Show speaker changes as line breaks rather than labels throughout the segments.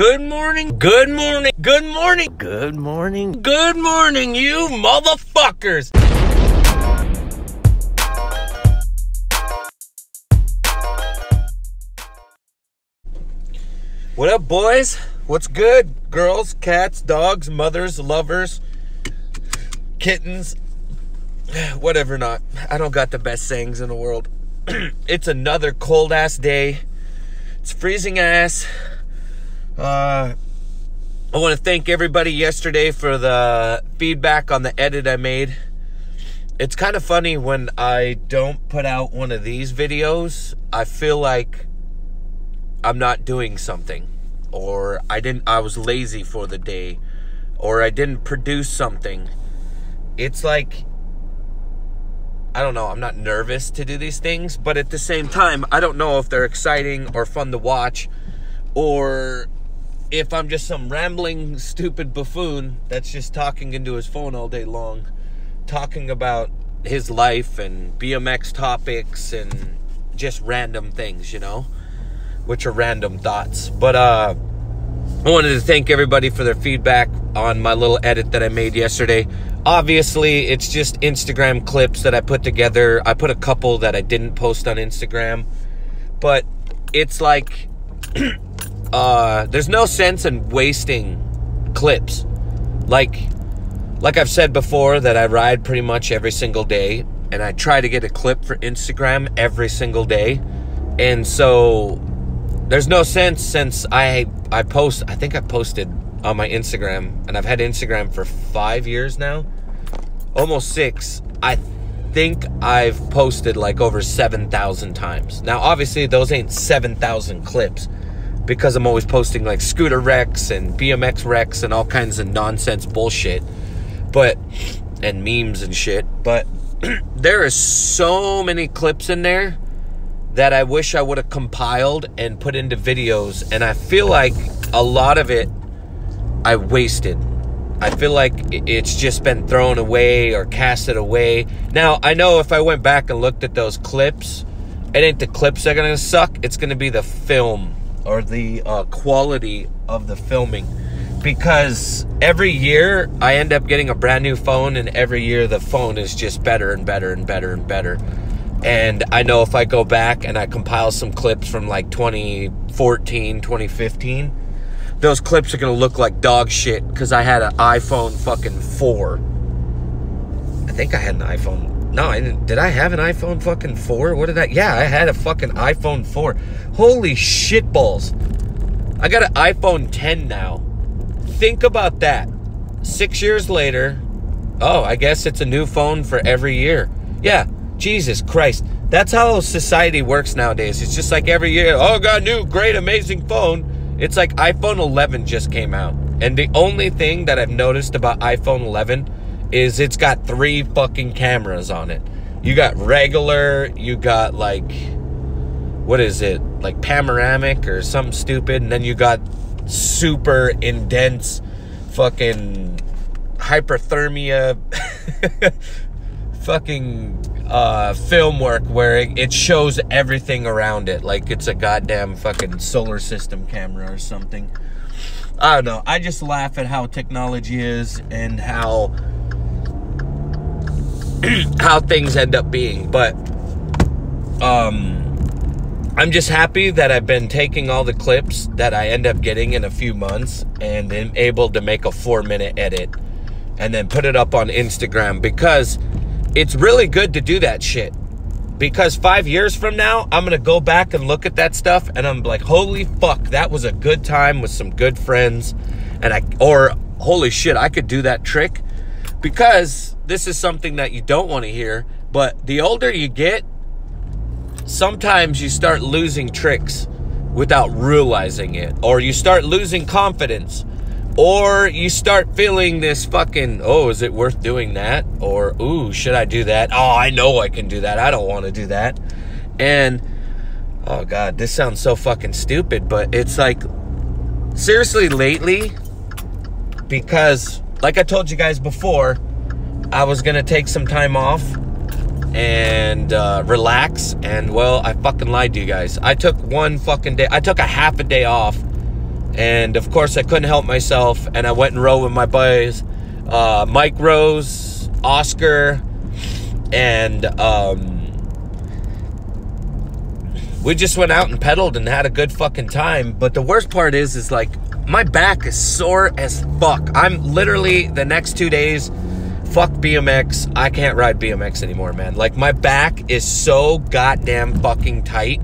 Good morning, good morning, good morning, good morning, good morning, you motherfuckers. What up, boys? What's good? Girls, cats, dogs, mothers, lovers, kittens, whatever not. I don't got the best sayings in the world. It's another cold ass day. It's freezing ass. I want to thank everybody yesterday for the feedback on the edit I made. It's kind of funny when I don't put out one of these videos, I feel like I'm not doing something, or I was lazy for the day, or I didn't produce something. It's like, I don't know, I'm not nervous to do these things, but at the same time, I don't know if they're exciting or fun to watch, or if I'm just some rambling, stupid buffoon that's just talking into his phone all day long, talking about his life and BMX topics and just random things, you know, which are random thoughts. But I wanted to thank everybody for their feedback on my little edit that I made yesterday. Obviously, it's just Instagram clips that I put together. I put a couple that I didn't post on Instagram, but it's like there's no sense in wasting clips. Like I've said before, that I ride pretty much every single day, and I try to get a clip for Instagram every single day. And so there's no sense, since I post, I think I posted on my Instagram, and I've had Instagram for 5 years now, almost 6. I think I've posted like over 7,000 times. Now, obviously, those ain't 7,000 clips, because I'm always posting like scooter wrecks and BMX wrecks and all kinds of nonsense bullshit, and memes and shit. But there are so many clips in there that I wish I would have compiled and put into videos, and I feel like a lot of it I wasted. I feel like it's just been thrown away or casted away. Now, I know if I went back and looked at those clips, it ain't the clips that are gonna suck, it's gonna be the film or the quality of the filming, because every year I end up getting a brand new phone, and every year the phone is just better and better and better and better. And I know if I go back and I compile some clips from like 2014, 2015, those clips are going to look like dog shit, because I had an iPhone fucking 4. I think I had an iPhone. No, I didn't. Did I have an iPhone fucking 4? What did I? Yeah, I had a fucking iPhone 4. Holy shitballs. I got an iPhone 10 now. Think about that. 6 years later, oh, I guess it's a new phone for every year. Yeah. Jesus Christ. That's how society works nowadays. It's just like every year, oh, got a new, great, amazing phone. It's like iPhone 11 just came out. And the only thing that I've noticed about iPhone 11 is it's got 3 fucking cameras on it. You got regular, you got like, what is it? Like panoramic or something stupid. And then you got super intense fucking hyperthermia fucking film work, where it shows everything around it like it's a goddamn fucking solar system camera or something. I don't know. I just laugh at how technology is and how things end up being. But I'm just happy that I've been taking all the clips that I end up getting in a few months and am able to make a 4-minute edit and then put it up on Instagram, because it's really good to do that shit. Because 5 years from now, I'm going to go back and look at that stuff, and I'm like, holy fuck, that was a good time with some good friends. Or holy shit, I could do that trick. Because this is something that you don't want to hear, but the older you get, sometimes you start losing tricks without realizing it. Or you start losing confidence. Or you start feeling this fucking, oh, is it worth doing that? Or, ooh, should I do that? Oh, I know I can do that. I don't want to do that. And, oh, God, this sounds so fucking stupid. But it's like, seriously, lately, because, like I told you guys before, I was going to take some time off and relax. And, well, I fucking lied to you guys. I took one fucking day. I took a half a day off. And of course I couldn't help myself, and I went and rode with my buddies, Mike Rose, Oscar, and we just went out and pedaled and had a good fucking time. But the worst part is like, my back is sore as fuck. I'm literally, the next 2 days, fuck BMX. I can't ride BMX anymore, man. Like, my back is so goddamn fucking tight.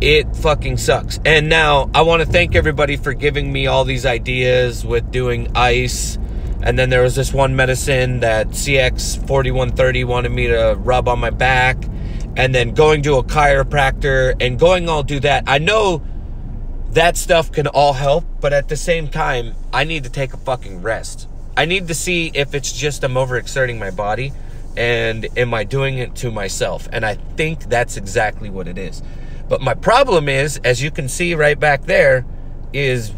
It fucking sucks. And now I want to thank everybody for giving me all these ideas with doing ice. And then there was this one medicine that CX4130 wanted me to rub on my back. And then going to a chiropractor and going all do that. I know that stuff can all help, but at the same time, I need to take a fucking rest. I need to see if it's just I'm overexerting my body, and am I doing it to myself? And I think that's exactly what it is. But my problem is, as you can see right back there, is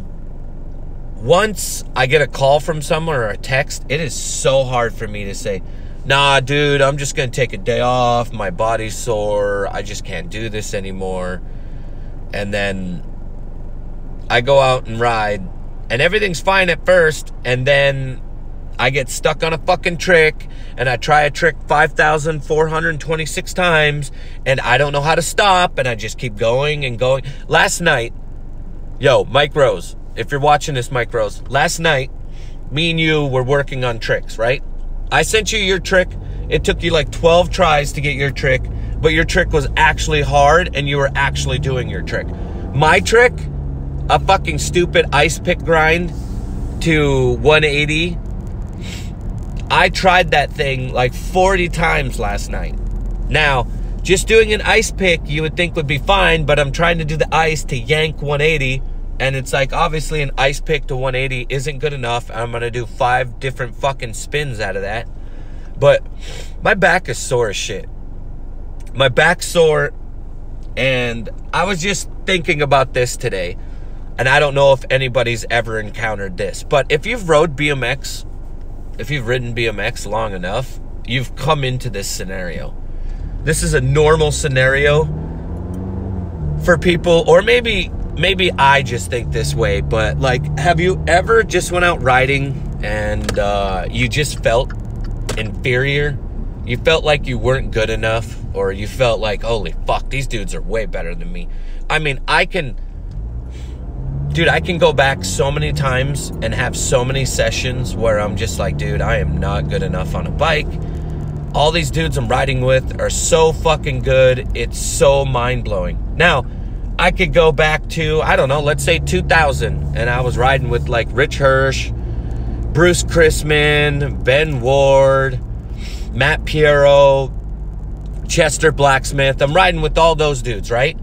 once I get a call from someone or a text, it is so hard for me to say, nah, dude, I'm just going to take a day off. My body's sore. I just can't do this anymore. And then I go out and ride, and everything's fine at first, and then I get stuck on a fucking trick, and I try a trick 5,426 times, and I don't know how to stop, and I just keep going and going. Last night, yo, Mike Rose, if you're watching this, Mike Rose, last night, me and you were working on tricks, right? I sent you your trick. It took you like 12 tries to get your trick, but your trick was actually hard, and you were actually doing your trick. My trick, a fucking stupid ice pick grind to 180. I tried that thing like 40 times last night. Now, just doing an ice pick you would think would be fine, but I'm trying to do the ice to yank 180, and it's like, obviously an ice pick to 180 isn't good enough. I'm gonna do 5 different fucking spins out of that. But my back is sore as shit. My back's sore, and I was just thinking about this today, and I don't know if anybody's ever encountered this, but if you've rode BMX, if you've ridden BMX long enough, you've come into this scenario. This is a normal scenario for people, or maybe I just think this way, but like, have you ever just went out riding and you just felt inferior? You felt like you weren't good enough, or you felt like, holy fuck, these dudes are way better than me. I mean, I can go back so many times and have so many sessions where I'm just like, dude, I am not good enough on a bike. All these dudes I'm riding with are so fucking good. It's so mind-blowing. Now, I could go back to, I don't know, let's say 2000, and I was riding with like Rich Hirsch, Bruce Chrisman, Ben Ward, Matt Piero, Chester Blacksmith. I'm riding with all those dudes, right?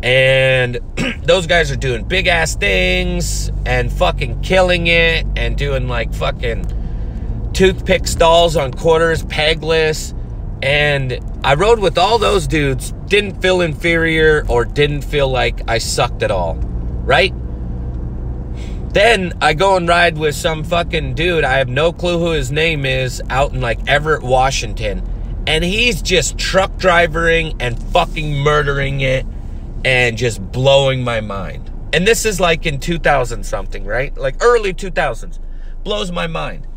And those guys are doing big ass things and fucking killing it and doing like fucking toothpick stalls on quarters, pegless. And I rode with all those dudes, didn't feel inferior or didn't feel like I sucked at all, right? Then I go and ride with some fucking dude, I have no clue who his name is, out in like Everett, Washington. And he's just truck driving and fucking murdering it and just blowing my mind. And this is like in 2000 something, right? Like early 2000s. Blows my mind.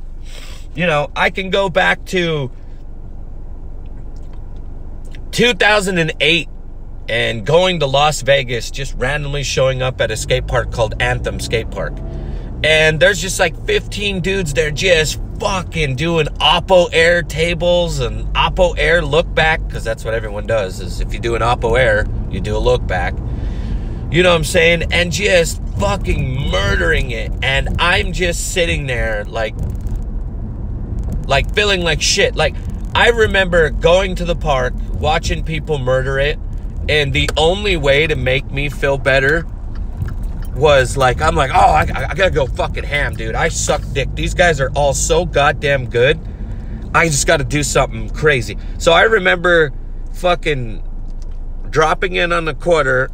You know, I can go back to 2008 and going to Las Vegas, just randomly showing up at a skate park called Anthem Skate Park. And there's just like 15 dudes there just fucking doing Oppo Air tables and Oppo Air look back, because that's what everyone does, is if you do an Oppo Air, you do a look back. You know what I'm saying? And just fucking murdering it. And I'm just sitting there like feeling like shit. Like, I remember going to the park, watching people murder it, and the only way to make me feel better was like, I'm like, oh, I gotta go fucking ham, dude. I suck dick. These guys are all so goddamn good. I just gotta do something crazy. So I remember fucking dropping in on the quarter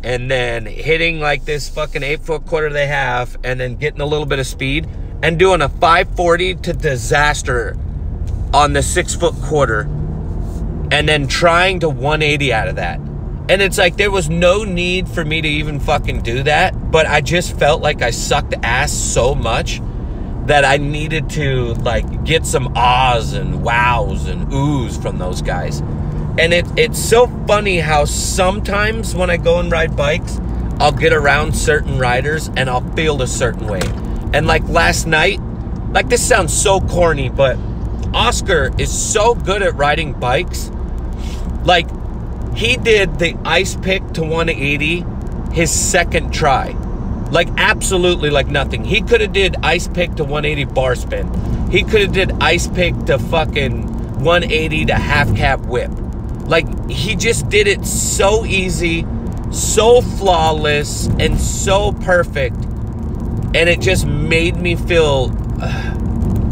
and then hitting like this fucking 8-foot quarter they have, and then getting a little bit of speed and doing a 540 to disaster on the 6-foot quarter, and then trying to 180 out of that. And it's like there was no need for me to even fucking do that, but I just felt like I sucked ass so much that I needed to like get some ahs and wows and oohs from those guys. And it's so funny how sometimes when I go and ride bikes, I'll get around certain riders and I'll feel a certain way. And like last night, like this sounds so corny, but Oscar is so good at riding bikes. Like, he did the ice pick to 180 his second try. Like, absolutely like nothing. He could have did ice pick to 180 bar spin. He could have did ice pick to fucking 180 to half cab whip. Like, he just did it so easy, so flawless, and so perfect. And it just made me feel...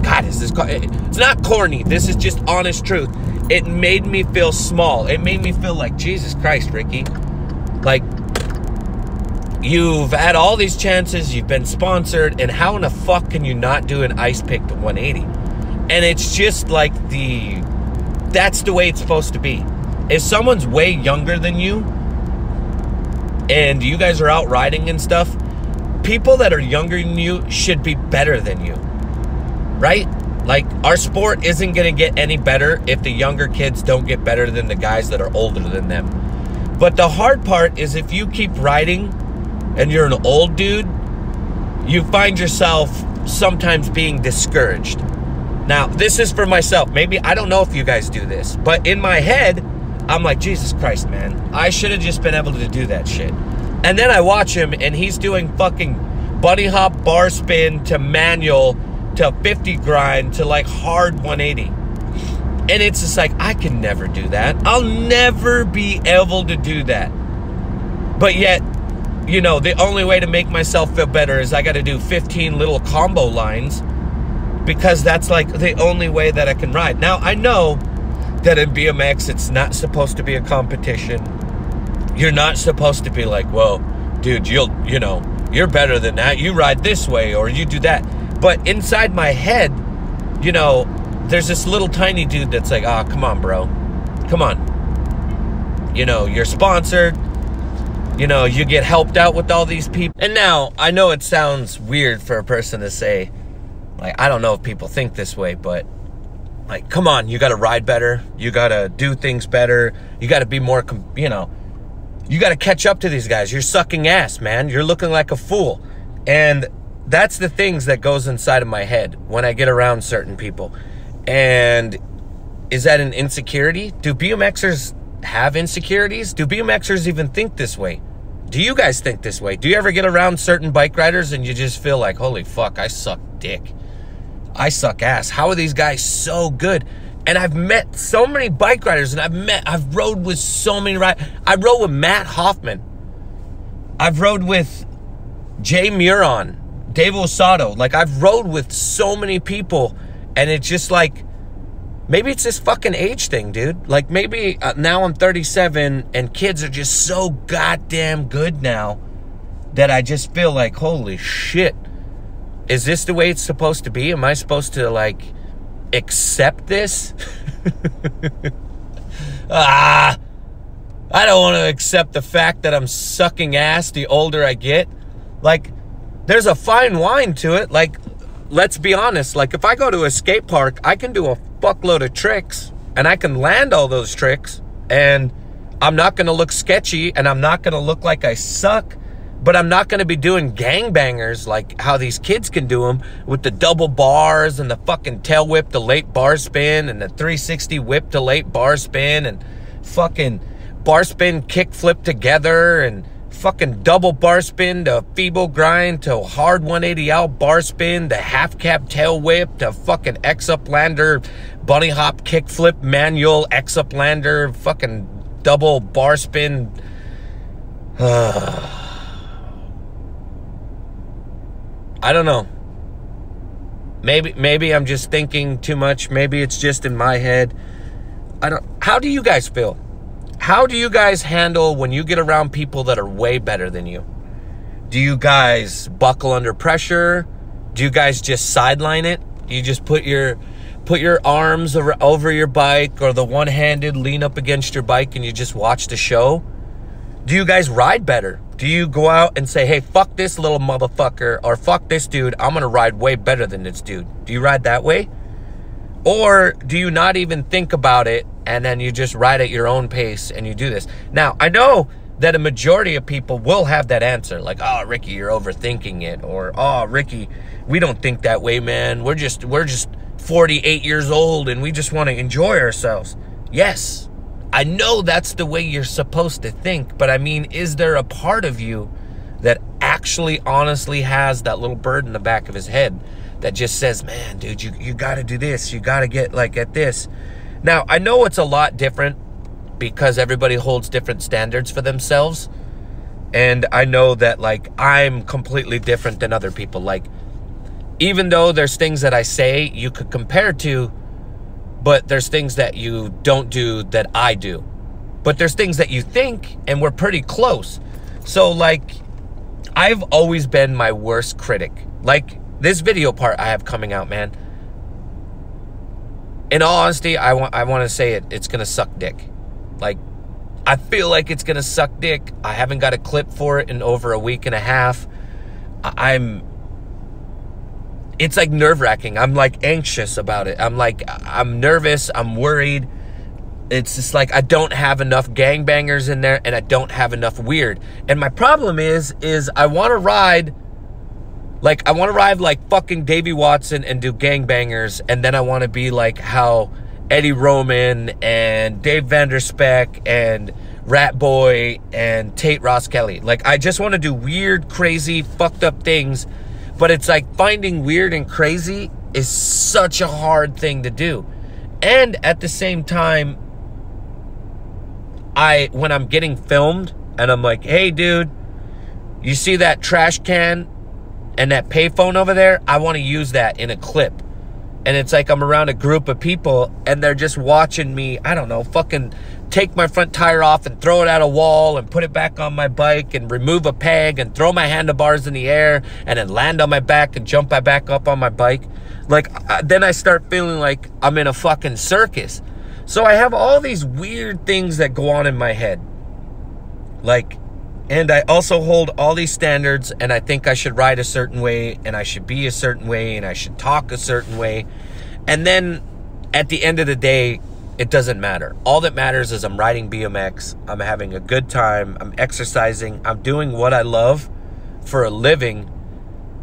God, is this... It's not corny. This is just honest truth. It made me feel small. It made me feel like, Jesus Christ, Ricky. Like, you've had all these chances, you've been sponsored, and how in the fuck can you not do an ice pick to 180? And it's just like that's the way it's supposed to be. If someone's way younger than you, and you guys are out riding and stuff, people that are younger than you should be better than you, right? Like, our sport isn't going to get any better if the younger kids don't get better than the guys that are older than them. But the hard part is if you keep riding and you're an old dude, you find yourself sometimes being discouraged. Now, this is for myself. Maybe, I don't know if you guys do this, but in my head, I'm like, Jesus Christ, man, I should have just been able to do that shit. And then I watch him and he's doing fucking bunny hop bar spin to manual to 50 grind to like hard 180. And it's just like, I can never do that. I'll never be able to do that. But yet, you know, the only way to make myself feel better is I got to do 15 little combo lines, because that's like the only way that I can ride. Now, I know that in BMX, it's not supposed to be a competition. You're not supposed to be like, well, dude, you know, you're better than that. You ride this way or you do that. But inside my head, you know, there's this little tiny dude that's like, oh, come on, bro. Come on. You know, you're sponsored. You know, you get helped out with all these people. And now, I know it sounds weird for a person to say, like, I don't know if people think this way, but, like, come on, you got to ride better. You got to do things better. You got to be more, you know, you got to catch up to these guys. You're sucking ass, man. You're looking like a fool. And that's the things that goes inside of my head when I get around certain people. And is that an insecurity? Do BMXers have insecurities? Do BMXers even think this way? Do you guys think this way? Do you ever get around certain bike riders and you just feel like, holy fuck, I suck dick. I suck ass. How are these guys so good? And I've met so many bike riders, and I've rode with so many riders. I rode with Matt Hoffman. I've rode with Jay Muron, Dave Osato. Like, I've rode with so many people, and it's just like, maybe it's this fucking age thing, dude. Like, maybe now I'm 37, and kids are just so goddamn good now that I just feel like, holy shit. Is this the way it's supposed to be? Am I supposed to, like, accept this? I don't want to accept the fact that I'm sucking ass the older I get. Like, there's a fine line to it. Like, let's be honest. Like, if I go to a skate park, I can do a fuckload of tricks, and I can land all those tricks, and I'm not going to look sketchy, and I'm not going to look like I suck. But I'm not going to be doing gangbangers like how these kids can do them with the double bars and the fucking tail whip to late bar spin and the 360 whip to late bar spin and fucking bar spin kick flip together and fucking double bar spin to feeble grind to hard 180 out bar spin to half cab tail whip to fucking X-Uplander bunny hop kick flip manual X-Uplander fucking double bar spin. I don't know. Maybe I'm just thinking too much. Maybe it's just in my head. How do you guys feel? How do you guys handle when you get around people that are way better than you? Do you guys buckle under pressure? Do you guys just sideline it? Do you just put your arms over your bike, or the one-handed lean up against your bike and you just watch the show? Do you guys ride better? Do you go out and say, hey, fuck this little motherfucker, or fuck this dude, I'm gonna ride way better than this dude? Do you ride that way? Or do you not even think about it and then you just ride at your own pace and you do this? Now, I know that a majority of people will have that answer, like, oh, Ricky, you're overthinking it, or, oh, Ricky, we don't think that way, man. We're just 48 years old and we just want to enjoy ourselves. Yes, I know that's the way you're supposed to think, but I mean, is there a part of you that actually honestly has that little bird in the back of his head that just says, man, dude, you got to do this. You got to get like at this. Now, I know it's a lot different because everybody holds different standards for themselves. And I know that, like, I'm completely different than other people. Like, even though there's things that I say you could compare to, but there's things that you don't do that I do. But there's things that you think, and we're pretty close. So, like, I've always been my worst critic. Like, this video part I have coming out, man. In all honesty, I want to say it's going to suck dick. Like, I feel like it's going to suck dick. I haven't got a clip for it in over a week and a half. It's like nerve-wracking. I'm like anxious about it. I'm nervous. I'm worried. It's just like I don't have enough gangbangers in there and I don't have enough weird. And my problem is I want to ride like fucking Davey Watson and do gangbangers, and then I want to be like how Eddie Roman and Dave Vanderspeck and Rat Boy and Tate Ross Kelly. Like, I just want to do weird, crazy, fucked up things, but it's like finding weird and crazy is such a hard thing to do. And at the same time, when I'm getting filmed and I'm like, hey, dude, you see that trash can and that payphone over there? I want to use that in a clip. And it's like I'm around a group of people and they're just watching me, I don't know, fucking take my front tire off and throw it at a wall and put it back on my bike and remove a peg and throw my handlebars in the air and then land on my back and jump back up on my bike. Like, then I start feeling like I'm in a fucking circus. So I have all these weird things that go on in my head. Like, and I also hold all these standards, and I think I should ride a certain way, and I should be a certain way, and I should talk a certain way. And then at the end of the day, it doesn't matter. All that matters is I'm riding BMX, I'm having a good time, I'm exercising, I'm doing what I love for a living,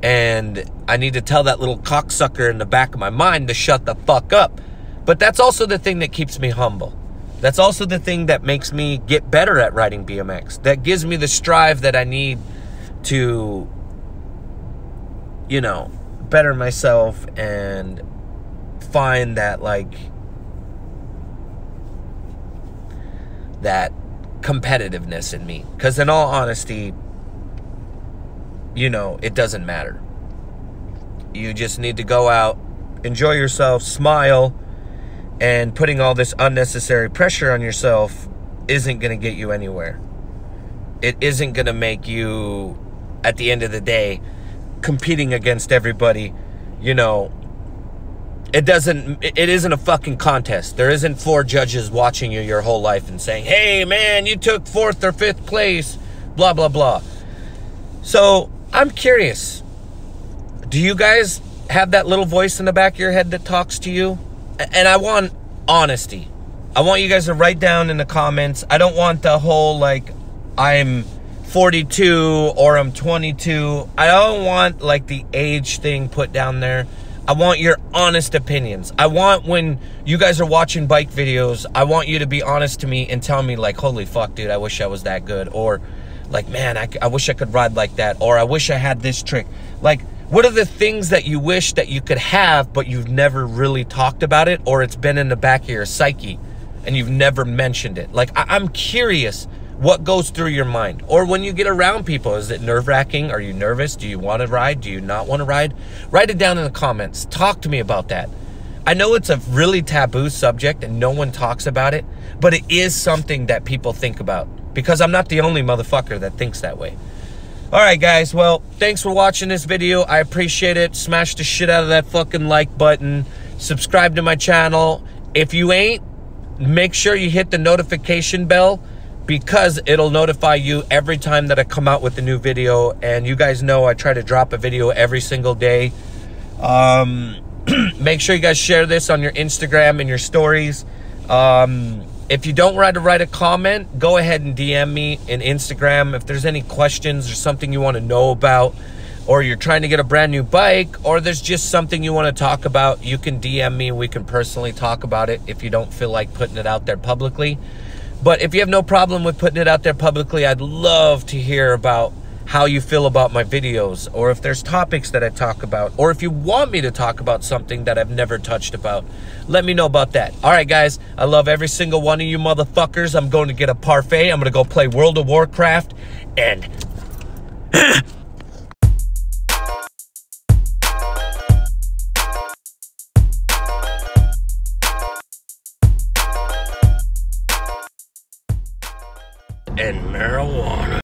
and I need to tell that little cocksucker in the back of my mind to shut the fuck up. But that's also the thing that keeps me humble. That's also the thing that makes me get better at riding BMX. That gives me the strive that I need to, you know, better myself and find that, like, that competitiveness in me. Because in all honesty, you know, it doesn't matter. You just need to go out, enjoy yourself, smile. And putting all this unnecessary pressure on yourself isn't going to get you anywhere. It isn't going to make you, at the end of the day, competing against everybody. You know, it isn't a fucking contest. There isn't 4 judges watching you your whole life and saying, hey, man, you took 4th or 5th place, blah, blah, blah. So I'm curious. Do you guys have that little voice in the back of your head that talks to you? And I want honesty. I want you guys to write down in the comments. I don't want the whole, like, I'm 42 or I'm 22. I don't want, like, the age thing put down there. I want your honest opinions. I want, when you guys are watching bike videos, I want you to be honest to me and tell me, like, holy fuck, dude, I wish I was that good. Or, like, man, I wish I could ride like that. Or I wish I had this trick. Like, what are the things that you wish that you could have, but you've never really talked about it, or it's been in the back of your psyche and you've never mentioned it? Like, I'm curious what goes through your mind. Or when you get around people, is it nerve-wracking? Are you nervous? Do you want to ride? Do you not want to ride? Write it down in the comments. Talk to me about that. I know it's a really taboo subject and no one talks about it, but it is something that people think about, because I'm not the only motherfucker that thinks that way. All right, guys. Well, thanks for watching this video. I appreciate it. Smash the shit out of that fucking like button. Subscribe to my channel. If you ain't, make sure you hit the notification bell, because it'll notify you every time that I come out with a new video. And you guys know I try to drop a video every single day. Make sure you guys share this on your Instagram and your stories. If you don't write a comment, go ahead and DM me in Instagram. If there's any questions or something you want to know about, or you're trying to get a brand new bike, or there's just something you want to talk about, you can DM me. We can personally talk about it if you don't feel like putting it out there publicly. But if you have no problem with putting it out there publicly, I'd love to hear about how you feel about my videos, or if there's topics that I talk about, or if you want me to talk about something that I've never touched about. Let me know about that. All right, guys, I love every single one of you motherfuckers. I'm going to get a parfait. I'm going to go play World of Warcraft, and